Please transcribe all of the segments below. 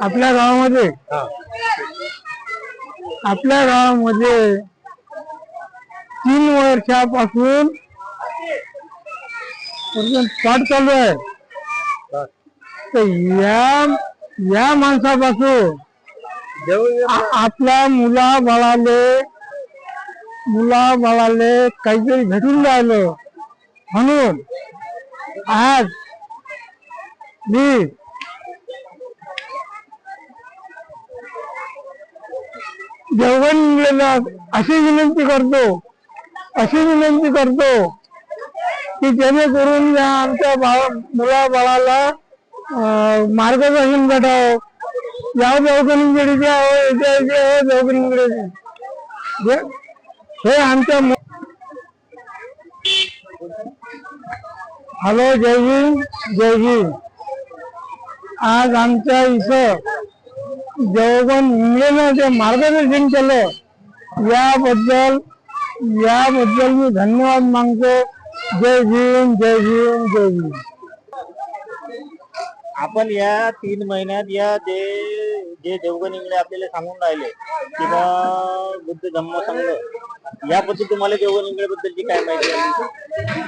आपल्या गावामध्ये आपल्या गावामध्ये 3 वर्षापासून पाठ चालू आहे. तर या माणसापासून आपल्या मुलाबाळाले काहीतरी भेटून राहिलं म्हणून आज मी देवगण इंगळेला अशी विनंती करतो की जेणेकरून आमच्या मुलाबाळाला मार्गदर्शन भेटावं. या देवगण इंगळेचे देवगण इंगळेचे हे आमच्या हॅलो जय हिंद. आज आमच्या इथं देवगण इंगळेनं जे मार्गदर्शन केलं याबद्दल मी धन्यवाद मागतो. जय हिंद जय हिंद जय हिंद. आपण या 3 महिन्यात जे देवगण इंगळे आपल्याला सांगून राहिले किंवा बुद्ध धम्म संघ याबद्दल तुम्हाला देवगण इंगळे बद्दलची काय माहिती आहे?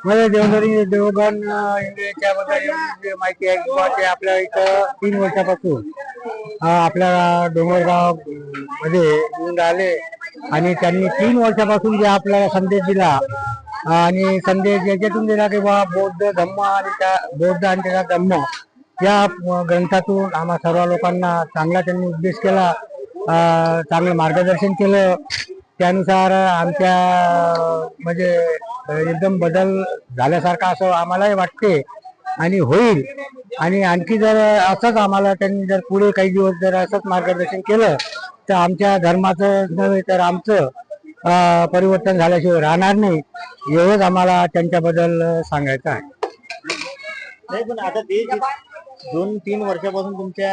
मला देवगण इंगळेच्या बद्दल माहिती आहे किंवा ते आपल्या इथं 3 वर्षापासून आपल्या डोंगरगाव मध्ये येऊन आले आणि त्यांनी 3 वर्षापासून जे आपल्याला संदेश दिला आणि संदेश याच्यातून दिला की बा बौद्ध धम्म आणि त्या बौद्ध आणि त्याचा धम्म या ग्रंथातून आम्हा सर्व लोकांना चांगला त्यांनी उपदेश केला, चांगलं मार्गदर्शन केलं. त्यानुसार आमच्या म्हणजे एकदम बदल झाल्यासारखा असं आम्हालाही वाटते आणि होईल. आणि आणखी जर असंच आम्हाला त्यांनी जर पुढे काही दिवस जर असंच मार्गदर्शन केलं तर आमच्या धर्माचं नव्हे तर आमचं परिवर्तन झाल्याशिवाय राहणार नाही. एवढंच आम्हाला त्यांच्याबद्दल सांगायचं आहे. नाही पण आता ते 2-3 वर्षापासून तुमच्या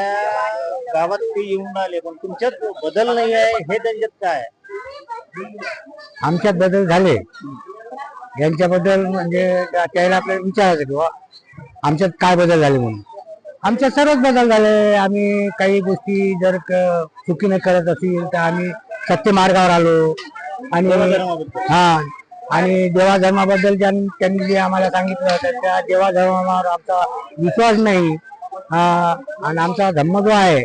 गावात ते येऊन राहिले पण तुमच्यात बदल नाही आहे हे त्यांच्यात काय? आमच्यात बदल झाले यांच्याबद्दल म्हणजे त्याला आपल्याला विचारायचं किंवा आमच्यात काय बदल झाले म्हणून. आमच्यात सर्वच बदल झाले. आम्ही काही गोष्टी जर चुकीने करत असेल तर आम्ही सत्य मार्गावर आलो आणि आणि देवा धर्माबद्दल त्यांनी जे आम्हाला सांगितलं तर त्या देवा धर्मावर आमचा विश्वास नाही. आणि आमचा धम्म जो आहे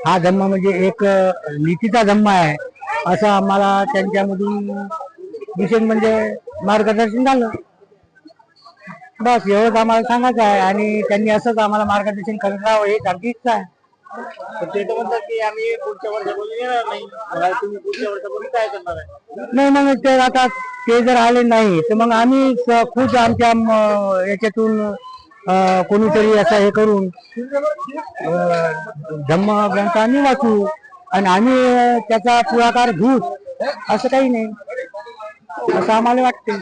हा धम्म म्हणजे एक नीतीचा धम्म आहे असं आम्हाला त्यांच्यामधून विशेष म्हणजे मार्गदर्शन झालं. बस एवढंच आम्हाला सांगायचं आहे आणि त्यांनी असंच आम्हाला मार्गदर्शन करत राहावं हेच आमची इच्छा आहे. ते तर म्हणतात की आम्ही पुढच्या वर्षापासून येणार नाही. तुम्ही पुढच्या वर्षापासून काय करणार आहे? नाही मग ते आता ते जर आले नाही तर मग आम्ही खुद आमच्या याच्यातून कोणीतरी असं हे करून धम्म ग्रंथ आम्ही वाचू आणि आम्ही त्याचा पुढाकार घेऊ असं काही नाही असं आम्हाला वाटते.